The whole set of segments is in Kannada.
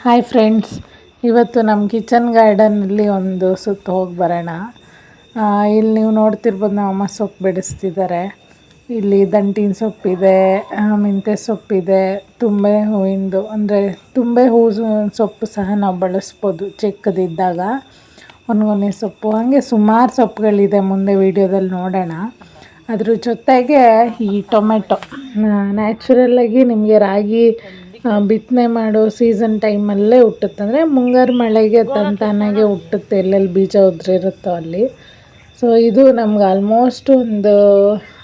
ಹಾಯ್ ಫ್ರೆಂಡ್ಸ್, ಇವತ್ತು ನಮ್ಮ ಕಿಚನ್ ಗಾರ್ಡನಲ್ಲಿ ಒಂದು ಸುತ್ತು ಹೋಗಿ ಬರೋಣ. ಇಲ್ಲಿ ನೀವು ನೋಡ್ತಿರ್ಬೋದು, ನಮ್ಮ ಅಮ್ಮ ಸೊಪ್ಪು ಬೆಳೆಸ್ತಿದ್ದಾರೆ. ಇಲ್ಲಿ ದಂಟಿನ ಸೊಪ್ಪಿದೆ, ಮೆಂತ್ಯ ಸೊಪ್ಪಿದೆ, ತುಂಬೆ ಹೂವಿಂದು ಅಂದರೆ ತುಂಬೆ ಹೂವು ಸೊಪ್ಪು ಸಹ ನಾವು ಬಳಸ್ಬೋದು ಚಿಕ್ಕದಿದ್ದಾಗ. ಒಣಗೊನೆ ಸೊಪ್ಪು, ಹಾಗೆ ಸುಮಾರು ಸೊಪ್ಪುಗಳಿದೆ, ಮುಂದೆ ವೀಡಿಯೋದಲ್ಲಿ ನೋಡೋಣ. ಅದ್ರ ಜೊತೆಗೆ ಈ ಟೊಮೆಟೊ ನ್ಯಾಚುರಲ್ಲಾಗಿ ನಿಮಗೆ ರಾಗಿ ಬಿತ್ತನೆ ಮಾಡೋ ಸೀಸನ್ ಟೈಮಲ್ಲೇ ಹುಟ್ಟುತ್ತೆ. ಅಂದರೆ ಮುಂಗಾರು ಮಳೆಗೆ ತಾನಾಗೆ ಹುಟ್ಟುತ್ತೆ, ಎಲ್ಲೆಲ್ಲಿ ಬೀಜ ಉದುರಿರುತ್ತೋ ಅಲ್ಲಿ. ಸೊ ಇದು ನಮ್ಗೆ ಆಲ್ಮೋಸ್ಟ್ ಒಂದು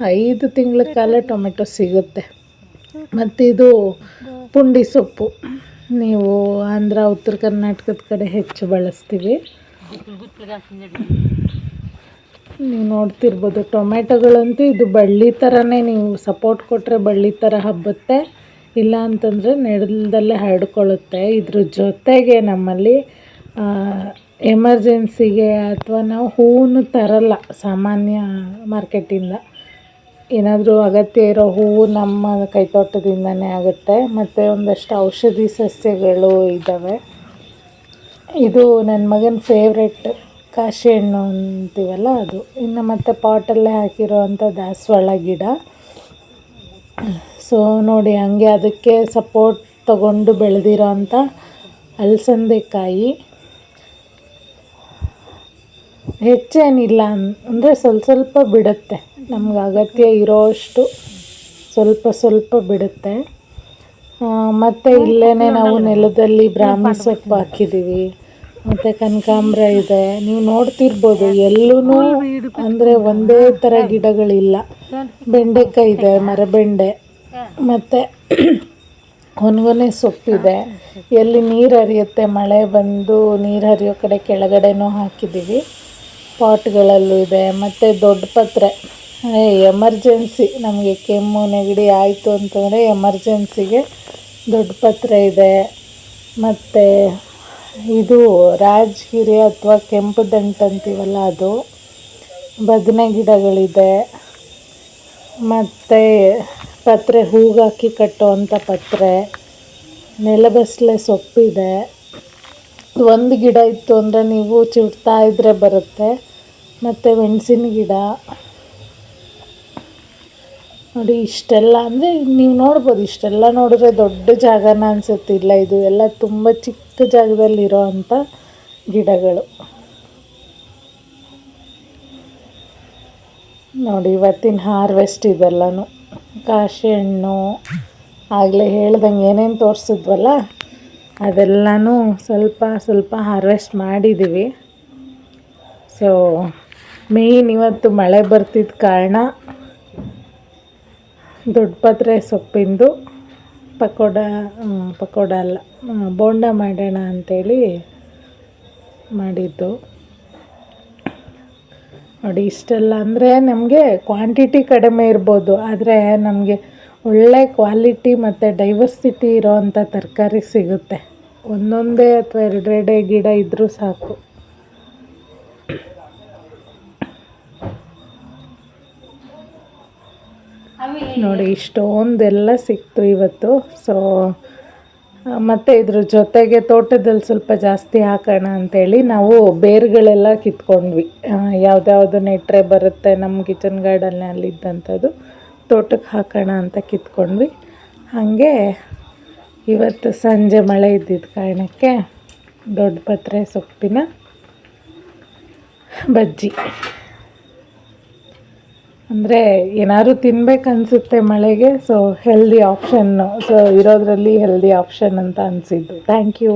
5 ತಿಂಗಳ ಕಾಲ ಟೊಮೆಟೊ ಸಿಗುತ್ತೆ. ಮತ್ತು ಇದು ಪುಂಡಿ ಸೊಪ್ಪು, ನೀವು ಆಂಧ್ರ ಉತ್ತರ ಕರ್ನಾಟಕದ ಕಡೆ ಹೆಚ್ಚು ಬಳಸ್ತೀವಿ. ನೀವು ನೋಡ್ತಿರ್ಬೋದು, ಟೊಮೆಟೊಗಳಂತೂ ಇದು ಬಳ್ಳಿ ಥರನೇ, ನೀವು ಸಪೋರ್ಟ್ ಕೊಟ್ಟರೆ ಬಳ್ಳಿ ಥರ ಹಬ್ಬುತ್ತೆ, ಇಲ್ಲ ಅಂತಂದರೆ ನೆಲದಲ್ಲೇ ಹರಡ್ಕೊಳ್ಳುತ್ತೆ. ಇದ್ರ ಜೊತೆಗೆ ನಮ್ಮಲ್ಲಿ ಎಮರ್ಜೆನ್ಸಿಗೆ ಅಥವಾ ನಾವು ಹೂವನ್ನು ತರಲ್ಲ ಸಾಮಾನ್ಯ ಮಾರ್ಕೆಟಿಂದ, ಏನಾದರೂ ಅಗತ್ಯ ಇರೋ ಹೂವು ನಮ್ಮ ಕೈತೋಟದಿಂದನೇ ಆಗುತ್ತೆ. ಮತ್ತು ಒಂದಷ್ಟು ಔಷಧಿ ಸಸ್ಯಗಳು ಇದ್ದಾವೆ. ಇದು ನನ್ನ ಮಗನ ಫೇವ್ರೆಟ್ ಕಾಶಿ ಹಣ್ಣು ಅಂತೀವಲ್ಲ ಅದು. ಇನ್ನು ಮತ್ತು ಪಾಟಲ್ಲೇ ಹಾಕಿರೋ ಅಂಥ ದಾಸವಾಳ ಗಿಡ. ಸೊ ನೋಡಿ, ಹಂಗೆ ಅದಕ್ಕೆ ಸಪೋರ್ಟ್ ತಗೊಂಡು ಬೆಳೆದಿರೋ ಅಂಥ ಅಲಸಂದೆಕಾಯಿ. ಹೆಚ್ಚೇನಿಲ್ಲ ಅಂದರೆ ಸ್ವಲ್ಪ ಬಿಡುತ್ತೆ, ನಮ್ಗೆ ಅಗತ್ಯ ಇರೋಷ್ಟು ಸ್ವಲ್ಪ ಬಿಡುತ್ತೆ. ಮತ್ತು ಇಲ್ಲೇ ನಾವು ನೆಲದಲ್ಲಿ ಬ್ರಾಹ್ಮಿ ಸೊಪ್ಪು ಹಾಕಿದ್ದೀವಿ, ಮತ್ತು ಕನಕಾಂಬರ ಇದೆ. ನೀವು ನೋಡ್ತಿರ್ಬೋದು, ಎಲ್ಲೂ ಅಂದರೆ ಒಂದೇ ಥರ ಗಿಡಗಳಿಲ್ಲ. ಬೆಂಡೆಕಾಯಿ ಇದೆ, ಮರಬೆಂಡೆ, ಮತ್ತು ಒಣಗೊನೆ ಸೊಪ್ಪಿದೆ. ಎಲ್ಲಿ ನೀರು ಹರಿಯುತ್ತೆ, ಮಳೆ ಬಂದು ನೀರು ಹರಿಯೋ ಕಡೆ ಕೆಳಗಡೆನೂ ಹಾಕಿದ್ದೀವಿ. ಪಾಟ್ಗಳಲ್ಲೂ ಇದೆ. ಮತ್ತು ದೊಡ್ಡ ಪತ್ರೆ, ಎಮರ್ಜೆನ್ಸಿ ನಮಗೆ ಕೆಮ್ಮು ನೆಗಡಿ ಆಯಿತು ಅಂತಂದರೆ ಎಮರ್ಜೆನ್ಸಿಗೆ ದೊಡ್ಡ ಪತ್ರೆ ಇದೆ. ಮತ್ತು ಇದು ರಾಜಗಿರಿ ಅಥವಾ ಕೆಂಪು ದಂಟು ಅಂತೀವಲ್ಲ ಅದು. ಬದನೆ ಗಿಡಗಳಿದೆ. ಮತ್ತು ಪತ್ರೆ ಹೂಗಾಕಿ ಕಟ್ಟುವಂಥ ಪತ್ರೆ, ನೆಲಬಸಳೆ ಸೊಪ್ಪಿದೆ. ಒಂದು ಗಿಡ ಇತ್ತು ಅಂದರೆ ನೀವು ಚಿಡ್ತಾ ಇದ್ದರೆ ಬರುತ್ತೆ. ಮತ್ತು ಮೆಣಸಿನ ಗಿಡ ನೋಡಿ. ಇಷ್ಟೆಲ್ಲ ಅಂದರೆ ನೀವು ನೋಡ್ಬೋದು, ಇಷ್ಟೆಲ್ಲ ನೋಡಿದ್ರೆ ದೊಡ್ಡ ಜಾಗನ ಅನಿಸುತ್ತಿಲ್ಲ. ಇದು ಎಲ್ಲ ತುಂಬ ಚಿಕ್ಕ ಜಾಗದಲ್ಲಿರೋ ಅಂಥ ಗಿಡಗಳು ನೋಡಿ. ಇವತ್ತಿನ ಹಾರ್ವೆಸ್ಟ್ ಇದೆಲ್ಲನೂ ಕಾಶಿ ಹಣ್ಣು, ಆಗಲೇ ಹೇಳ್ದಂಗೆ ಏನೇನು ತೋರಿಸಿದ್ವಲ್ಲ ಅದೆಲ್ಲನೂ ಸ್ವಲ್ಪ ಹಾರ್ವೆಸ್ಟ್ ಮಾಡಿದ್ದೀವಿ. ಸೊ ಮೇಯ್ನ್ ಇವತ್ತು ಮಳೆ ಬರ್ತಿದ್ದ ಕಾರಣ ದೊಡ್ಡ ಪತ್ರೆ ಸೊಪ್ಪಿಂದು ಪಕೋಡ ಅಲ್ಲ, ಬೋಂಡ ಮಾಡೋಣ ಅಂಥೇಳಿ ಮಾಡಿದ್ದು ನೋಡಿ. ಇಷ್ಟೆಲ್ಲ ಅಂದರೆ ನಮಗೆ ಕ್ವಾಂಟಿಟಿ ಕಡಿಮೆ ಇರ್ಬೋದು, ಆದರೆ ನಮಗೆ ಒಳ್ಳೆ ಕ್ವಾಲಿಟಿ ಮತ್ತು ಡೈವರ್ಸಿಟಿ ಇರೋವಂಥ ತರಕಾರಿ ಸಿಗುತ್ತೆ. ಒಂದೊಂದೇ ಅಥವಾ ಎರಡೆರಡೇ ಗಿಡ ಇದ್ದರೂ ಸಾಕು. ನೋಡಿ, ಇಷ್ಟೊಂದೆಲ್ಲ ಸಿಕ್ತು ಇವತ್ತು. ಸೊ ಮತ್ತು ಇದ್ರ ಜೊತೆಗೆ ತೋಟದಲ್ಲಿ ಸ್ವಲ್ಪ ಜಾಸ್ತಿ ಹಾಕೋಣ ಅಂಥೇಳಿ ನಾವು ಬೇರುಗಳೆಲ್ಲ ಕಿತ್ಕೊಂಡ್ವಿ. ಯಾವುದ್ಯಾವುದು ನೆಟ್ಟರೆ ಬರುತ್ತೆ ನಮ್ಮ ಕಿಚನ್ ಗಾರ್ಡನ್ನಲ್ಲಿದ್ದಂಥದ್ದು ತೋಟಕ್ಕೆ ಹಾಕೋಣ ಅಂತ ಕಿತ್ಕೊಂಡ್ವಿ. ಹಾಗೆ ಇವತ್ತು ಸಂಜೆ ಮಳೆ ಇದ್ದಿದ್ದ ಕಾರಣಕ್ಕೆ ದೊಡ್ಡ ಪತ್ರೆ ಸೊಪ್ಪಿನ ಬಜ್ಜಿ. ಅಂದರೆ ಏನಾದ್ರು ತಿನ್ಬೇಕನ್ಸುತ್ತೆ ಮಳೆಗೆ. ಸೊ ಹೆಲ್ದಿ ಆಪ್ಷನ್ನು, ಸೊ ಇರೋದ್ರಲ್ಲಿ ಹೆಲ್ದಿ ಆಪ್ಷನ್ ಅಂತ ಅನಿಸಿದ್ದು. Thank you.